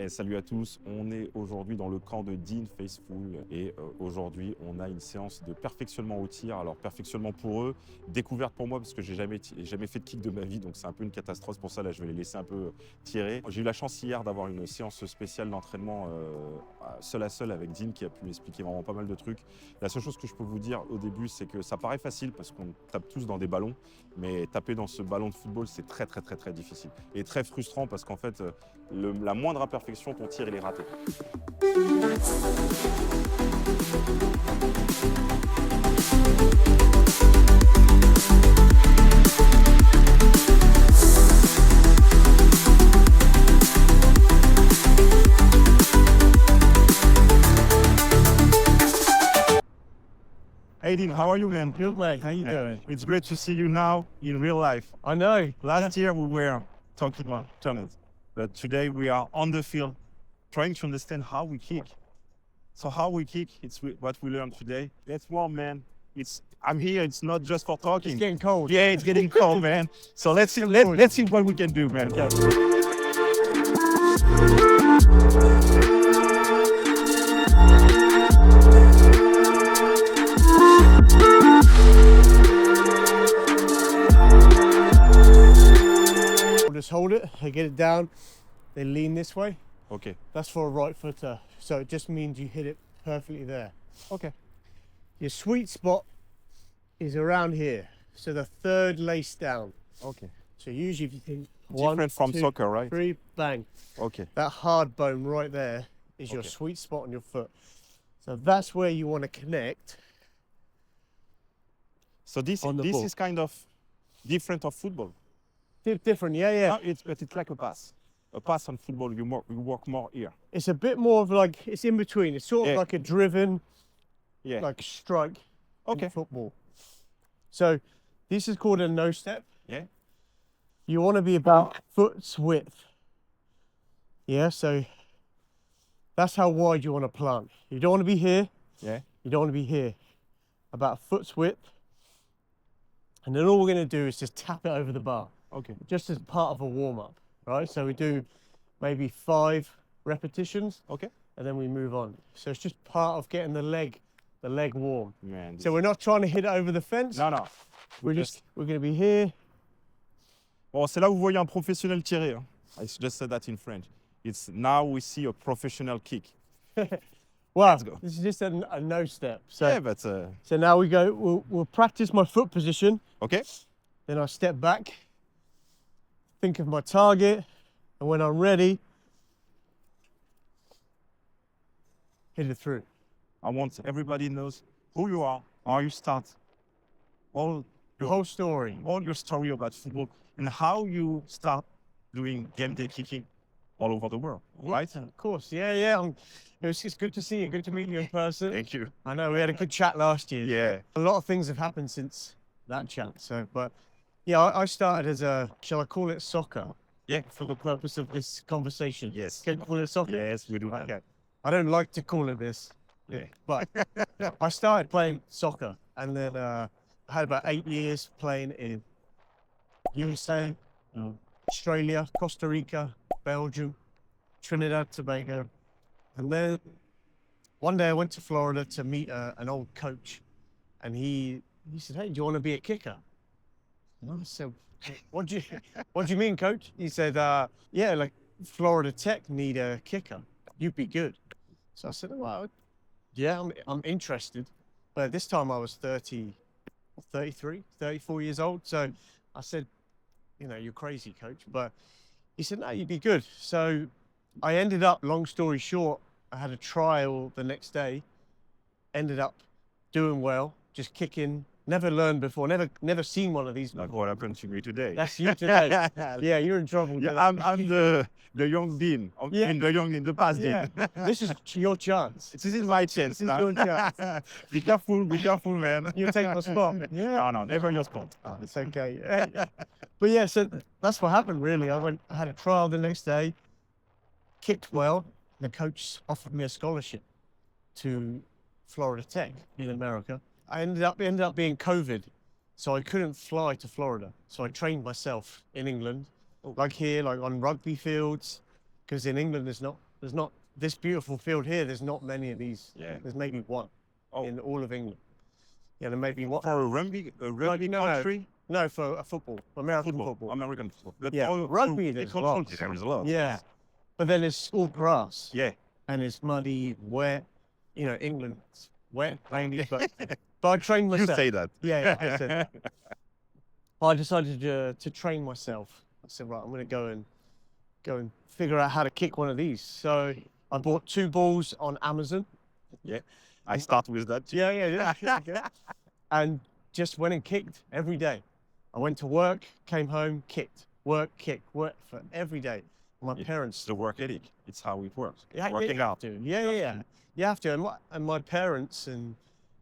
Et salut à tous, on est aujourd'hui dans le camp de Dean Faithfull et aujourd'hui on a une séance de perfectionnement au tir. Alors perfectionnement pour eux, découverte pour moi parce que j'ai jamais fait de kick de ma vie, donc c'est un peu une catastrophe. Pour ça là je vais les laisser un peu tirer. J'ai eu la chance hier d'avoir une séance spéciale d'entraînement seul à seul avec Dean qui a pu m'expliquer vraiment pas mal de trucs. La seule chose que je peux vous dire au début, c'est que ça paraît facile parce qu'on tape tous dans des ballons, mais taper dans ce ballon de football c'est très difficile et très frustrant parce qu'en fait la moindre imperfection, ton tir il est raté. Hey Dean, how are you, man? Good, mate. How you doing? It's great to see you now in real life. I know. Last year we were talking about tunnels, but today we are on the field trying to understand how we kick. So how we kick, it's what we learned today. Let's warm, man. I'm here, it's not just for talking. It's getting cold. Yeah, it's getting cold, man. So let's see what we can do, man. Yeah. Just hold it, I get it down, then lean this way. Ok. That's for a right footer. So it just means you hit it perfectly there. Ok. Your sweet spot is around here. So the third lace down. Ok. So usually if you think Different from two, soccer, right? 3, bang. Ok. That hard bone right there is your sweet spot on your foot. So that's where you want to connect. So this ball. is kind of different of football. Different, yeah. But it's like a pass. A pass on football, you work more here. It's a bit more of like, it's in between. It's sort of like a driven, like strike in football. So this is called a no step. Yeah. You want to be about foot's width. Yeah, so that's how wide you want to plant. You don't want to be here. Yeah. You don't want to be here. About a foot's width. And then all we're going to do is just tap it over the bar. Okay. Just as part of a warm-up, right? So we do maybe 5 repetitions. Okay. And then we move on. So it's just part of getting the leg warm. Man, So we're not trying to hit it over the fence. No. We're going to be here. Bon, c'est là où vous voyez un professionnel tirer. Hein. I just said that in French. It's now we see a professional kick. Well, Let's go. this is just a no step. So, Yeah, but so now we go, we'll practice my foot position. okay. Then I step back, think of my target, and when I'm ready, hit it through. I want everybody knows who you are, how you start, The whole story. all your story about football, and how you start doing game day kicking all over the world, right? Of course, yeah. It's good to see you. Good to meet you in person. Thank you. I know we had a good chat last year. Yeah. A lot of things have happened since that chat. So, but yeah, I started as shall I call it soccer? Yeah. For the purpose of this conversation. Yes. Can you call it soccer? Yes, we do. Okay. I don't like to call it this. Yeah. But I started playing soccer, and then I had about 8 years playing in USA, Australia, Costa Rica, Belgium, Trinidad, Tobago. And then one day I went to Florida to meet an old coach, and he said, "Hey, do you want to be a kicker?" And I said, what do you mean, coach? He said, yeah, like Florida Tech need a kicker. You'd be good. So I said, well, yeah, I'm interested. But this time I was 33, 34 years old. So I said, you're crazy, coach. But he said, no, you'd be good. So I ended up, long story short, I had a trial the next day, ended up doing well, just kicking, never learned before, never seen one of these before. Like what happened to me today. That's you today. Yeah, you're in trouble. Yeah, I'm the young Dean, and the young in the past Dean. This is your chance. This is my chance. This is your chance. Be careful, man. You take my spot. Yeah. No, never your spot. Oh, it's okay. But yeah, so that's what happened really. I had a trial the next day, kicked well. The coach offered me a scholarship to Florida Tech in America. I ended up being COVID, so I couldn't fly to Florida. So I trained myself in England, like here, like on rugby fields, because in England there's not There's not this beautiful field here. There's not many of these. Yeah. There's maybe one Oh. in all of England. Yeah, there may be one. For a rugby no, country? No, for a football, American football. American football. But Yeah, all- rugby all- there's all- lots. There is a lot. Yeah, but then it's all grass. Yeah. And it's muddy, wet. You know, England's wet, rainy, but I trained You myself. say that. Yeah, I said. I decided to train myself. I said, right, I'm going to go and figure out how to kick one of these. So I bought 2 balls on Amazon. Yeah. I start with that. too. Yeah. And just went and kicked every day. I went to work, came home, kicked, work, kick, work for every day. My It's parents. the work ethic. It's how it works. Yeah, Working you have out. to. Yeah. You have to. And my parents and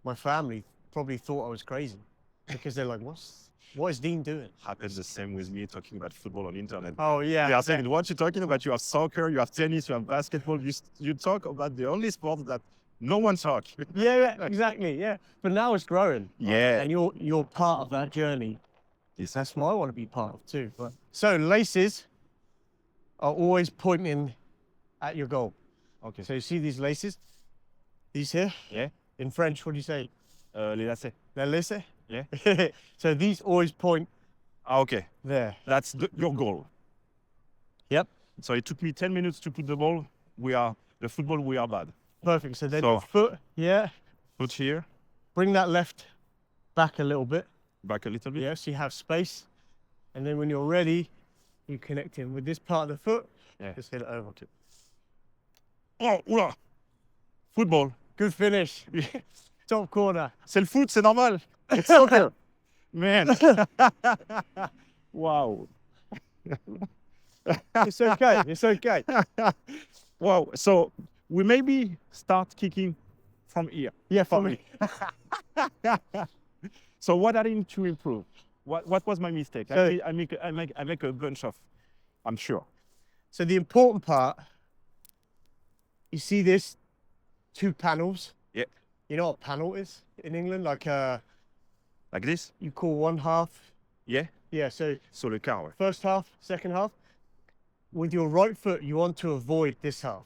my family probably thought I was crazy because they're like, what is Dean doing? Happens the same with me talking about football on internet. Oh, yeah. They are saying, what you're talking about, you have soccer, you have tennis, you have basketball. You talk about the only sport that no one talks. Yeah, exactly. Yeah. But now it's growing. Yeah. And you're part of that journey. That's what I want to be part of too. But so laces are always pointing at your goal. Okay. So you see these laces? These here? Yeah. In French, what do you say? Les lacets. Les laces? Yeah. So these always point Ah, okay. there. That's your goal. Yep. So it took me 10 minutes to put the ball. The football, we are bad. Perfect. So then So- your foot, yeah. Put here, Bring that left back a little bit. back a little bit. Yeah, so you have space. And then when you're ready, you connect in with this part of the foot. Yeah. Just hit it over. Oh, oula. Football. Good finish. Top corner. C'est le foot, c'est normal. It's soccer. Man. Wow. It's okay. It's okay. Wow. So we maybe start kicking from here. Yeah, for me. So what I need to improve? What was my mistake? So- I make a bunch of, I'm sure. So the important part, you see this 2 panels. Yeah. You know what a panel is in England? Like Like this? you call one half. Yeah. Yeah, so Sur le quart, ouais. first half, second half. With your right foot, you want to avoid this half.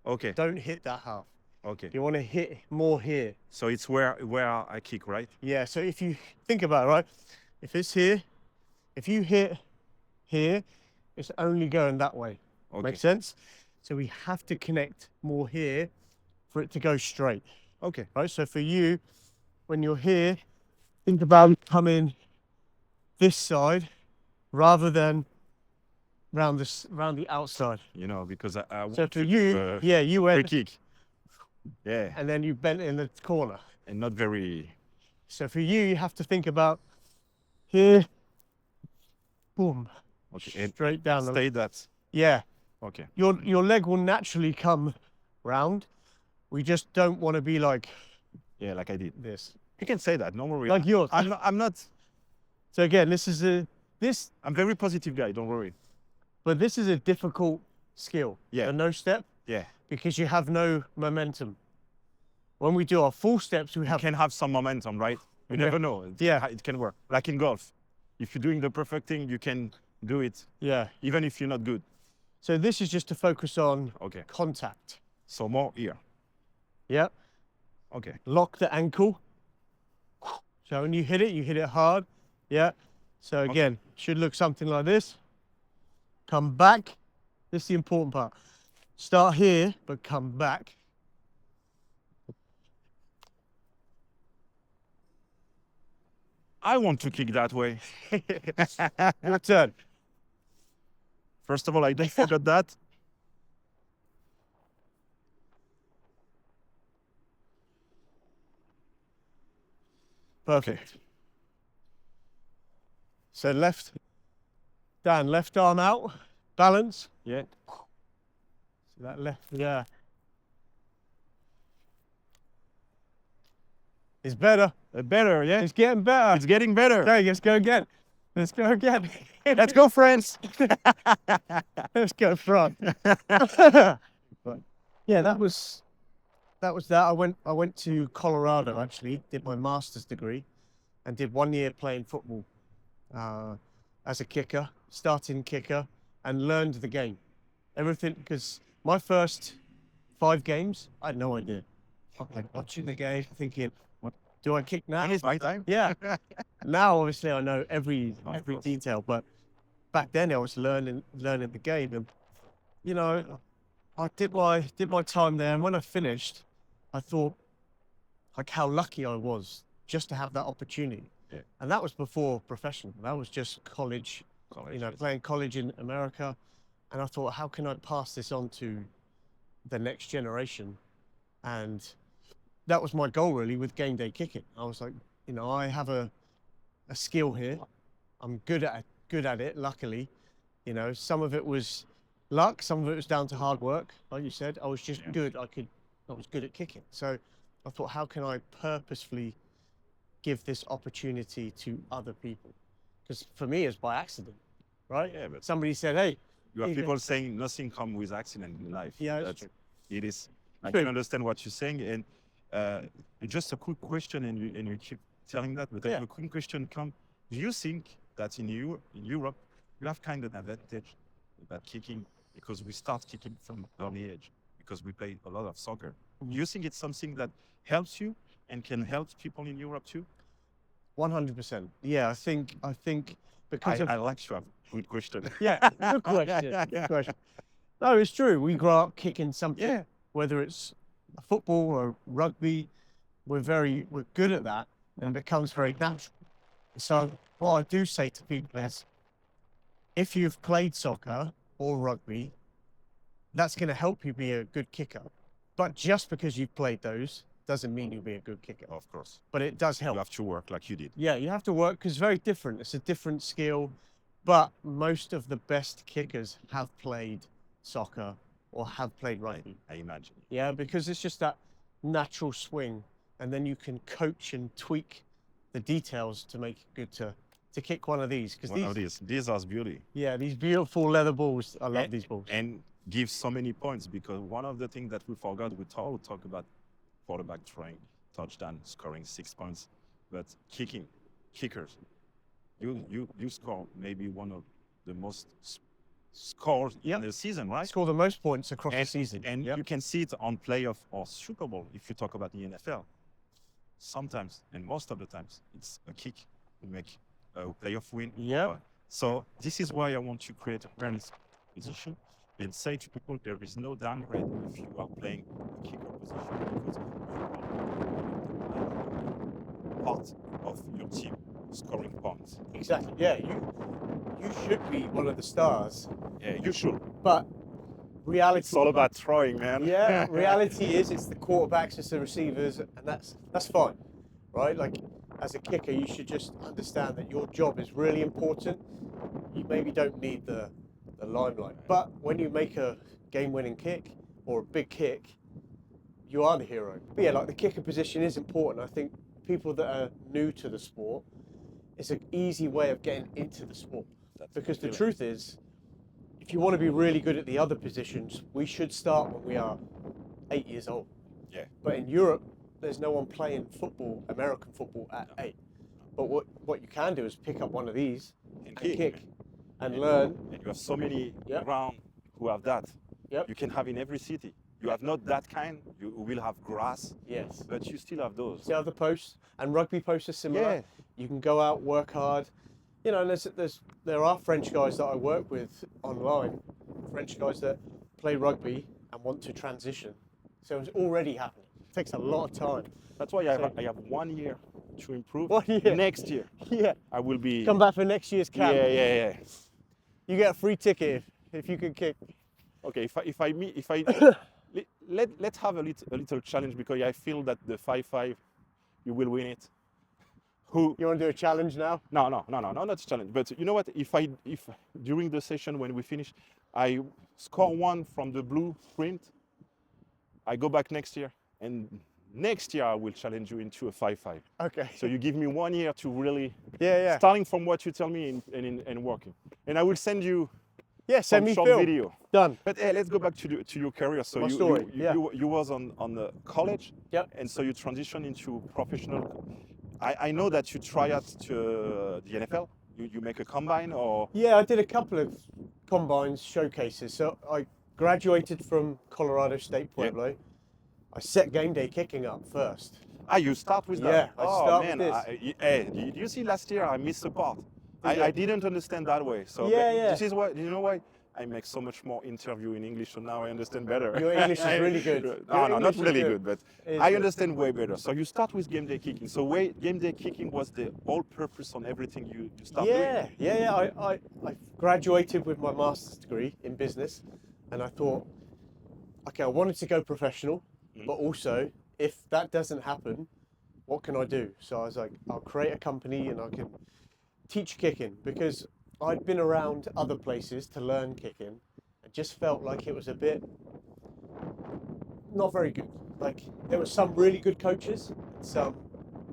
Okay. Don't hit that half. Okay. You want to hit more here. So it's where I kick, right? Yeah, so if you think about it, right? If it's here, if you hit here, it's only going that way. Okay. Make sense? So we have to connect more here for it to go straight, Okay. right? So for you, when you're here, think about coming this side rather than round the outside. You know, because I So want for you, uh, yeah, you free went kick. Yeah. and then you bent in the corner. And not very. So for you have to think about here, boom, Okay. And straight down the. stay that. Yeah, Okay. your leg will naturally come round. We just don't want to be like Yeah, like I did. this, You can say that. No worry. like yours. I'm not. So again, this is I'm very positive guy. Don't worry. but this is a difficult skill. Yeah. A no step, Yeah. because you have no momentum. When we do our full steps, we You have. can have some momentum, right? You never know. Yeah. It can work. Like in golf, if you're doing the perfect thing, you can do it, Yeah. even if you're not good. So this is just to focus on Okay. contact. So more here. Yep. Okay. Lock the ankle. So when you hit it hard. Yeah. So again, should look something like this. Come back. This is the important part. Start here, but come back. I want to kick that way. Your turn. First of all, I don't forget that. Perfect. So left, down, left arm out, balance. Yeah. So that left, yeah. It's better. Better, yeah. It's getting better. It's getting better. Okay, let's go again. Let's go again. Let's go, friends. Let's go front. Right. Yeah, that was that. I went to Colorado actually, did my master's degree, and did 1 year playing football as a kicker, starting kicker, and learned the game. Everything, because My first 5 games, I had no idea. I'm like watching the game, thinking, "What do I kick now?" And it's my time. Yeah. Now, obviously, I know every course. detail, but back then I was learning the game, and you know, I did my time there. And when I finished, I thought, like, how lucky I was just to have that opportunity. Yeah. And that was before professional. That was just college. You know, playing college in America. And I thought, how can I pass this on to the next generation? And that was my goal really with Gameday Kicking. I was like, you know, I have a skill here. I'm good at it, luckily. You know, some of it was luck, some of it was down to hard work. Like you said, I was just good. I was good at kicking. So I thought, how can I purposefully give this opportunity to other people? Because for me, it's by accident, right? Yeah, but Somebody said, hey, you have people saying nothing comes with accident in life. Yeah, that's true. It is. I True. can understand what you're saying. And just a quick question, and you keep telling that, but Yeah. a quick question come. Do you think that in Europe, you have kind of an advantage about kicking because we start kicking from early age because we play a lot of soccer? Do you think it's something that helps you and can help people in Europe too? 100%. Yeah, I think because of I like to have a good question. yeah, good question. Good question. No, it's true. We grow up kicking something. Yeah. Whether it's football or rugby, we're good at that, and it becomes very natural. So what I do say to people is, if you've played soccer or rugby, that's going to help you be a good kicker. But just because you've played those doesn't mean you'll be a good kicker. Of course. But it does You help. have to work like you did. Yeah, you have to work because it's very different. It's a different skill. But most of the best kickers have played soccer or have played rugby. I imagine. Yeah, because it's just that natural swing, and then you can coach and tweak the details to make it good to kick one of these. Because These are beauty. yeah, these beautiful leather balls. I love these balls. And give so many points because one of the things that we forgot, we talk about quarterback throwing, touchdown, scoring 6 points, but kickers, you score maybe one of the most scores in the season, right? Score the most points across the season. And you can see it on playoff or Super Bowl if you talk about the NFL. Sometimes, and most of the times, it's a kick to make a playoff win. Yeah. So this is why I want to create a parent's position and say to people there is no downgrade if you are playing a kicker position because you are part of your team scoring points. Exactly. Yeah, you should be one of the stars. Yeah, you should. But reality. It's all about throwing, man. Yeah, reality is it's the quarterbacks, it's the receivers, and that's fine, right? Like, as a kicker, you should just understand that your job is really important. You maybe don't need the limelight, but when you make a game-winning kick or a big kick, you are the hero. But yeah, like the kicker position is important. I think people that are new to the sport, it's an easy way of getting into the sport. Because the truth is, if you want to be really good at the other positions, we should start when we are 8 years old. Yeah. But in Europe, there's no one playing football, American football, at 8. But what you can do is pick up one of these and kick and learn. And you have so many Yep. around who have that. Yep. You can have in every city. You have not that kind, you will have grass, Yes. but you still have those. See how the posts and rugby posts are similar. Yeah. You can go out, work hard. You know, and there are French guys that I work with online, French guys that play rugby and want to transition. So it's already happening. It takes a lot of time. That's why I have 1 year to improve. 1 year. Next year, Yeah. I will be. Come back for next year's camp. Yeah. You get a free ticket if you can kick. Okay, let's have a little challenge because I feel that the 5-5, you will win it. Who? You want to do a challenge now? No, not a challenge. But you know what? If during the session when we finish, I score one from the blueprint, I go back next year, and next year I will challenge you into a 5-5. Okay. So you give me 1 year to really, Yeah. starting from what you tell me and working. And I will send you Yeah, send some me short film. video. Done. But hey, let's go back to your career. So My story, yeah. you was on the college. Yep. And so you transition into professional. I know that you try out to the NFL. You make a combine or. Yeah, I did a couple of combines, showcases. So I graduated from Colorado State Yeah. Pueblo. I set Gameday Kicking up first. Ah, you start with Yeah, that? I Oh start man, with this. hey, you see last year I missed a part. Did I you? didn't understand that way. So Yeah, yeah. this is why, you know why? I make so much more interview in English, so now I understand better. Your English is really good. No, Your no, English not is really good. good, but It is I good. understand way better. So you start with Gameday Kicking. So Gameday Kicking was the whole purpose on everything you start doing? Yeah. I graduated with my master's degree in business, and I thought, okay, I wanted to go professional, but also if that doesn't happen, what can I do? So I was like, I'll create a company and I can teach kicking, because I'd been around other places to learn kicking. It just felt like it was a bit not very good. Like there were some really good coaches and some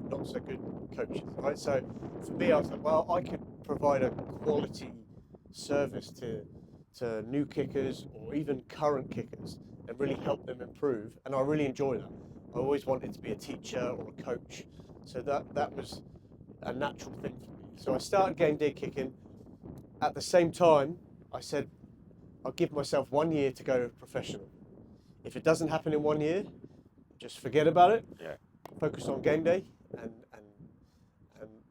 not so good coaches, right? So for me, I was like, well, I could provide a quality service to new kickers or even current kickers and really help them improve. And I really enjoy that. I always wanted to be a teacher or a coach, so that was a natural thing for me. So I started Gameday Kicking. At the same time, I said I'll give myself 1 year to go professional. If it doesn't happen in 1 year, just forget about it. Yeah. Focus on game day, and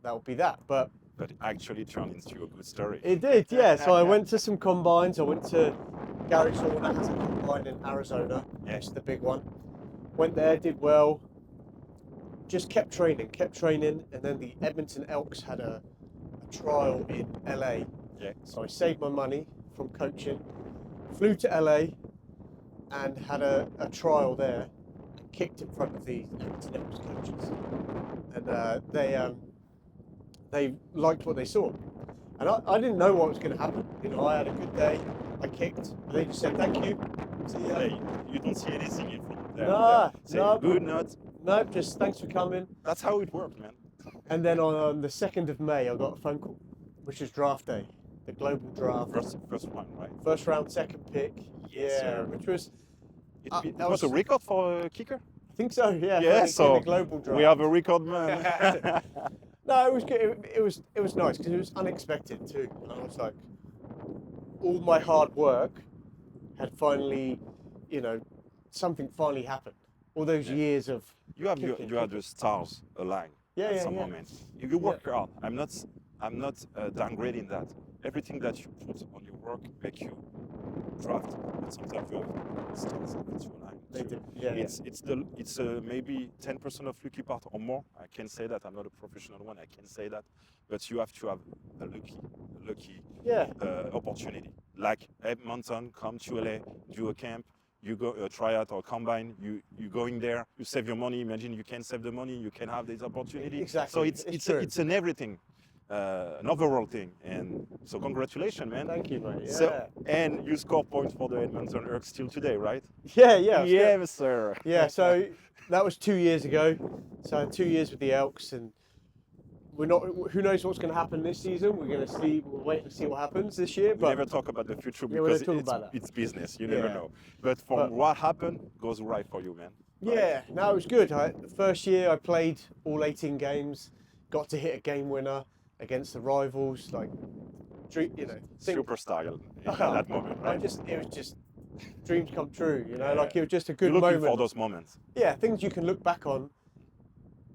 that will be that. But But it actually turned into a good story. it did, yeah. So I went to some combines. I went to Gary Sornak's combine in Arizona. Yeah. It's the big one. Went there, did well. Just kept training, and then the Edmonton Elks had a trial in LA. Yeah. So I saved my money from coaching, flew to LA, and had a trial there, and kicked in front of the Edmonton Elks coaches, and they liked what they saw, and I didn't know what was going to happen. You know, I had a good day, I kicked, and they just said thank you. See ya. Hey, you don't see anything in front there. Nah, Say no. good, not. No, just thanks for coming. That's how it worked, man. And then on the 2nd of May, I got a phone call, which was draft day, the global draft. First one, right? First round, second pick. Yes, sir. Which was, It, that was a was- record for a kicker? I think so, yeah. Yeah, in so the global draft. we have a record, man. No, it was good. It was nice because it was unexpected too. And I was like, all my hard work had finally, you know, something finally happened. All those years of You have kicking, you have the stars aligned Yeah, at yeah, some yeah. moment. You work hard. I'm not downgrading that. Everything that you put on your work make you draft. But sometimes you have stars that you align. They to. do. Yeah, It's maybe 10% of lucky part or more. I can say that. I'm not a professional one. I can say that. But you have to have a lucky yeah. opportunity. Like Edmonton, come to LA, do a camp. You go try out or combine. You go in there. You save your money. Imagine you can save the money. You can have this opportunity. Exactly. So true. it's an everything, an overall thing. And so congratulations, man. Thank you, mate. Yeah. So and you score points for the Edmonton Elks still today, right? yeah, yeah. Yeah, sir. Yeah, so that was 2 years ago. So I had 2 years with the Elks, and we're not. Who knows what's going to happen this season? We're going to see. We'll wait and see what happens this year. We But never talk about the future Yeah, we because don't talk about that. it's business. You never Yeah. know. But from But- what happened goes right for you, man. yeah, no, it was good. The first year I played all 18 games, got to hit a game winner against the rivals. Like, you know, Super style in that moment, right? It was just dreams come true. You know, Yeah. like it was just a good You're looking moment. for those moments. Yeah, things you can look back on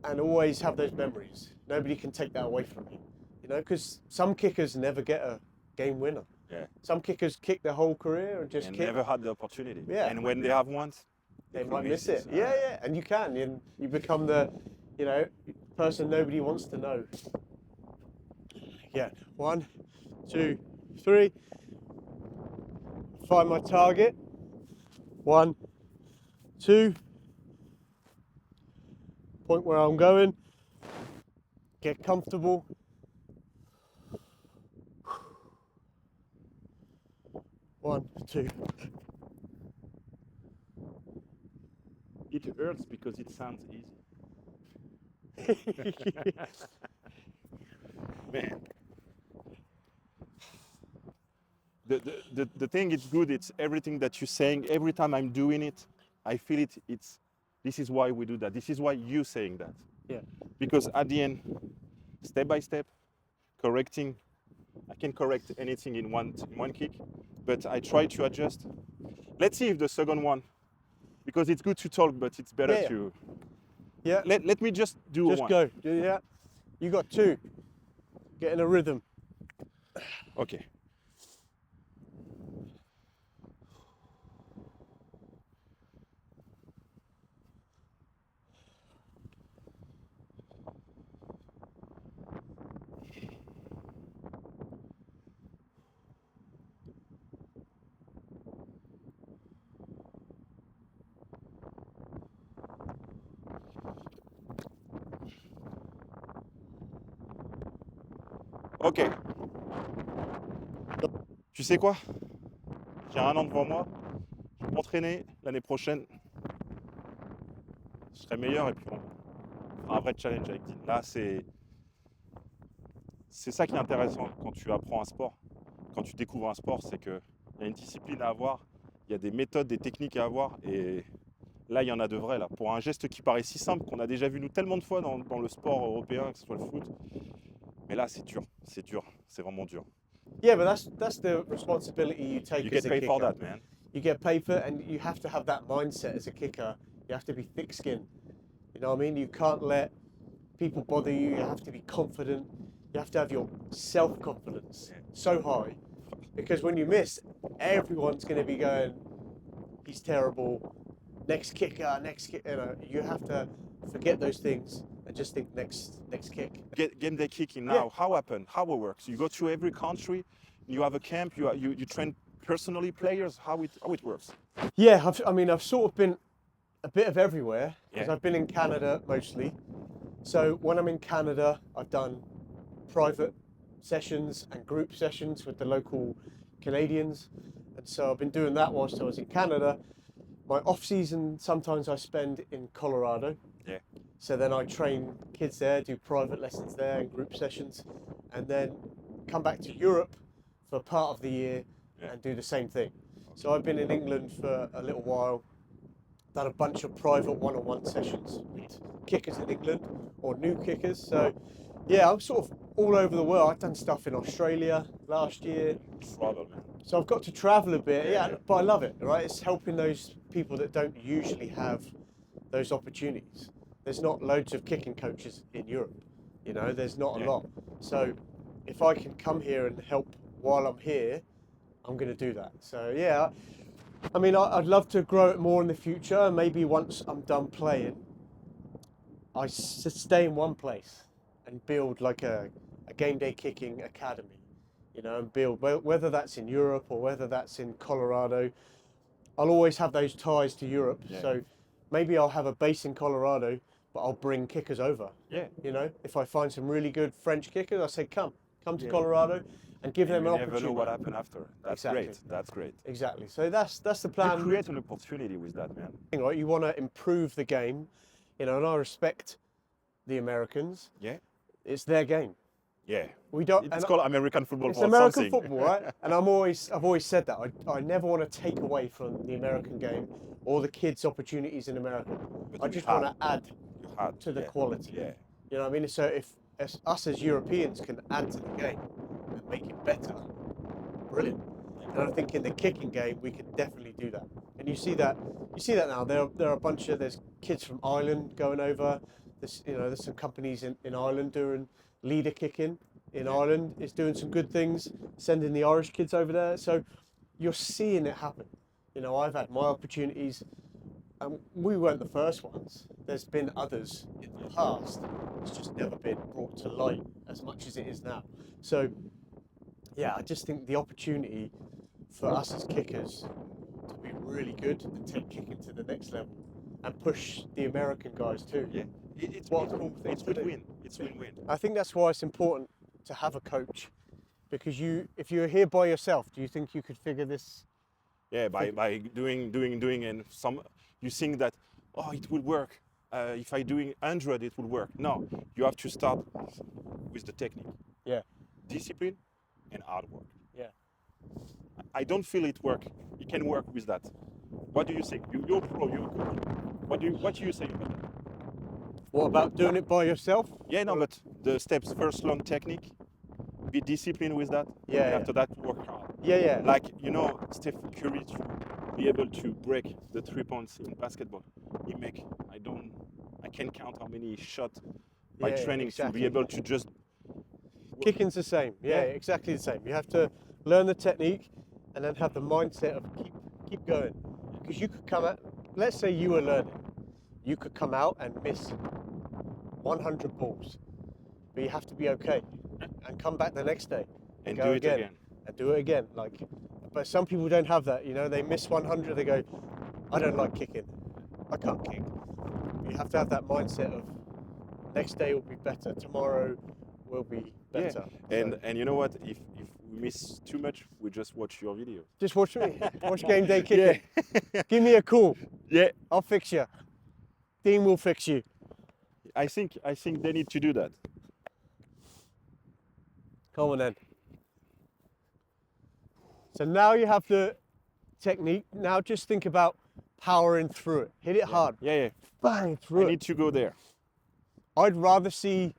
and always have those memories. Nobody can take that away from you. You know, because some kickers never get a game winner. Yeah. Some kickers kick their whole career and just And kick. never had the opportunity. Yeah. And when they have one, They could might miss miss it. it. Yeah, and you can. And you become the, you know, person nobody wants to know. Yeah, 1, 2, 3. Find my target. 1, 2. Point where I'm going. Get comfortable. One, 2. it hurts because it sounds easy. Man. The thing is good, it's everything that you're saying. Every time I'm doing it, I feel it. This is why we do that. This is why you're saying that. Yeah. Because at the end, step by step, correcting I can correct anything in one kick, but I try to adjust. Let's see if the second one, because it's good to talk, but it's better Yeah. to. Yeah. Let me just do Just one. go. Yeah. You got 2. Get in a rhythm. Okay. Ok. Tu sais quoi? J'ai 1 an devant moi. Je vais m'entraîner l'année prochaine. Je serai meilleur et puis on fera un vrai challenge avec Dean. Là, c'est ça qui est intéressant quand tu apprends un sport, quand tu découvres un sport, c'est qu'il y a une discipline à avoir, il y a des méthodes, des techniques à avoir, et là, il y en a de vrais. Là. Pour un geste qui paraît si simple, qu'on a déjà vu nous tellement de fois dans le sport européen, que ce soit le foot, mais là, c'est dur, c'est vraiment dur. Yeah, but that's the responsibility you take You as get a paid kicker. for that, man. You get paid for it, and you have to have that mindset as a kicker. You have to be thick-skinned. You know what I mean? You can't let people bother you. You have to be confident. You have to have your self-confidence so high, because when you miss, everyone's going to be going, "He's terrible." Next kicker, next kick. You know, you have to forget those things and just think next kick. Gameday Kicking now, Yeah. how it works? You go to every country, you have a camp, you train personally players, how it works? Yeah, I've sort of been a bit of everywhere because Yeah. I've been in Canada mostly. So when I'm in Canada, I've done private sessions and group sessions with the local Canadians, and so I've been doing that whilst I was in Canada. My off season sometimes I spend in Colorado. Yeah. So then I train kids there, do private lessons there and group sessions, and then come back to Europe for part of the year and do the same thing. So I've been in England for a little while, done a bunch of private one-on-one sessions with kickers in England or new kickers. So yeah, I'm sort of all over the world. I've done stuff in Australia last year. Travel, man. So I've got to travel a bit, Yeah. but I love it, right? It's helping those people that don't usually have those opportunities. There's not loads of kicking coaches in Europe, you know, there's not a Yeah. lot. So if I can come here and help while I'm here, I'm going to do that. So yeah, I mean, I'd love to grow it more in the future. Maybe once I'm done playing, I stay in one place and build like a Gameday Kicking academy, you know, and build, whether that's in Europe or whether that's in Colorado. I'll always have those ties to Europe. Yeah. So maybe I'll have a base in Colorado, but I'll bring kickers over. Yeah. You know, if I find some really good French kickers, I say, come to Yeah. Colorado and give them You an never opportunity. know what happened after. That's Exactly. great. That's great. Exactly. So that's the You plan. create an opportunity with that, man. Right? You want to improve the game, you know, and I respect the Americans. Yeah. It's their game. Yeah. We don't. It's and called American football It's for American something. football, right? And I've always said that. I never want to take away from the American game or the kids' opportunities in America. But I you just have- want to add You had to the yeah. quality. Yeah. You know what I mean? So if us as Europeans can add to the game and make it better, brilliant. And I think in the kicking game we can definitely do that. And you see that now. There are a bunch of there's kids from Ireland going over. There's some companies in Ireland doing leader kicking. In Ireland is doing some good things, sending the Irish kids over there. So you're seeing it happen. You know, I've had my opportunities, and we weren't the first ones. There's been others in the past. It's just never been brought to light as much as it is now. So yeah, I just think the opportunity for us as kickers to be really good and take kicking to the next level and push the American guys too. Yeah. It's What a cool thing It's to do. win-win. It's win-win. I think that's why it's important to have a coach, because if you're here by yourself, do you think you could figure this? Yeah, by doing and some you think that it will work. If I doing 100 it will work. No, you have to start with the technique. Yeah. Discipline and hard work. Yeah. I don't feel it work. It can work with that. What do you think? You're pro, you're coach. What do you say about that? What about doing it by yourself? Yeah, no, but the steps first learn technique, be disciplined with that. Yeah, And yeah. after that, work hard. Yeah. Like, you know, Stephen Curry to be able to break the 3 points in basketball. I can't count how many shots by Yeah, training exactly. to be able to just. Kicking's the same. Yeah, Yeah. exactly the same. You have to learn the technique and then have the mindset of keep going. Because you could come out, let's say you were learning, you could come out and miss 100 balls, but you have to be okay and come back the next day And go do it again. and do it again. Like, but some people don't have that. You know, they miss 100, they go, I don't like kicking, I can't kick. You have to have that mindset of next day will be better, tomorrow will be better. Yeah. So And you know what? If we miss too much, we just watch your video. just watch me, watch Gameday Kicking. Give me a call, Yeah. I'll fix you. Dean will fix you. I think they need to do that. Come on then. So now you have the technique. Now just think about powering through it. Hit it hard. Yeah. Bang I through it. need to go there. I'd rather see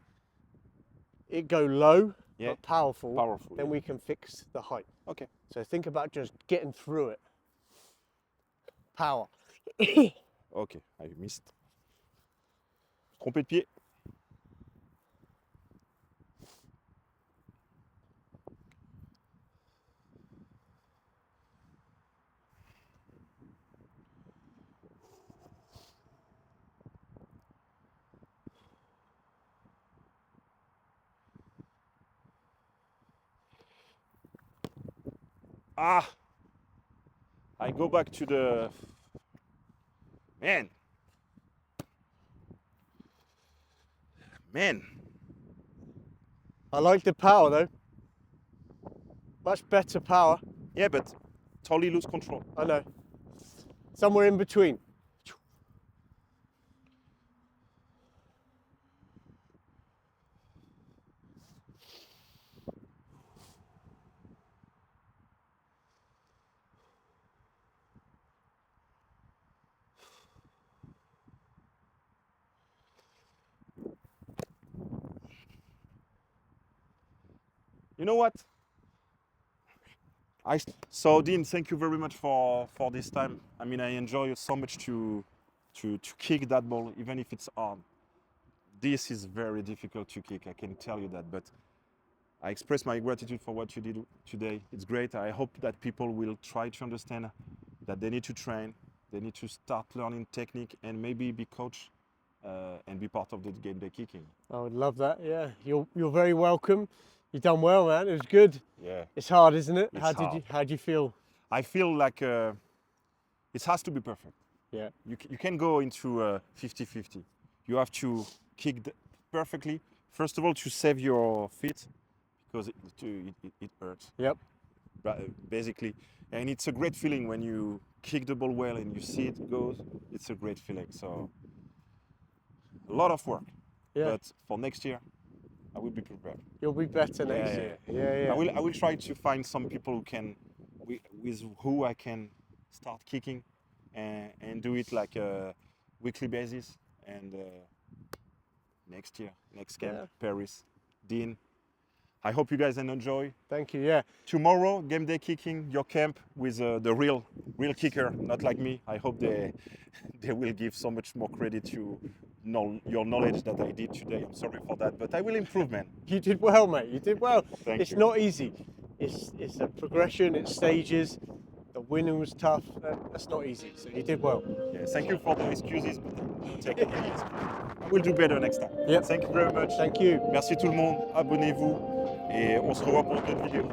it go low Yeah. but powerful, Powerful, then yeah. we can fix the height. Okay. So think about just getting through it. Power. Ok, I missed. Trompé de pied. Ah! I go back to the... Man! I like the power though. Much better power. Yeah, but totally lose control. I know. Somewhere in between. You know what? So Dean, thank you very much for this time. I mean, I enjoy so much to kick that ball, even if it's hard. This is very difficult to kick, I can tell you that, but I express my gratitude for what you did today. It's great. I hope that people will try to understand that they need to train, they need to start learning technique and maybe be coach and be part of the Gameday Kicking. I would love that, yeah. You're very welcome. You've done well, man. It was good. Yeah. It's hard, isn't it? It's How hard. did you feel? I feel like it has to be perfect. Yeah. You can go into 50-50. You have to kick perfectly. First of all, to save your feet, because it hurts. Yep. Basically, and it's a great feeling when you kick the ball well and you see it goes. It's a great feeling. So a lot of work. Yeah. But for next year, I will be prepared. You'll be better next year. Yeah. I will try to find some people who can, with who I can start kicking, and do it like a weekly basis. And next year, next camp, Yeah. Paris, Dean. I hope you guys enjoy. Thank you. Yeah. Tomorrow, Gameday Kicking, your camp with the real kicker, not like me. I hope they will give so much more credit to your knowledge that I did today. I'm sorry for that, but I will improve, man. You did well, mate. You did well. Thank It's you. not easy. It's a progression. It's stages. The winning was tough. That's not easy. So you did well. Yeah, thank you for the excuses, but take it easy. I will do better next time. Yep. Thank you very much. Thank you. Merci tout le monde. Abonnez-vous et on se revoit pour d'autres vidéos.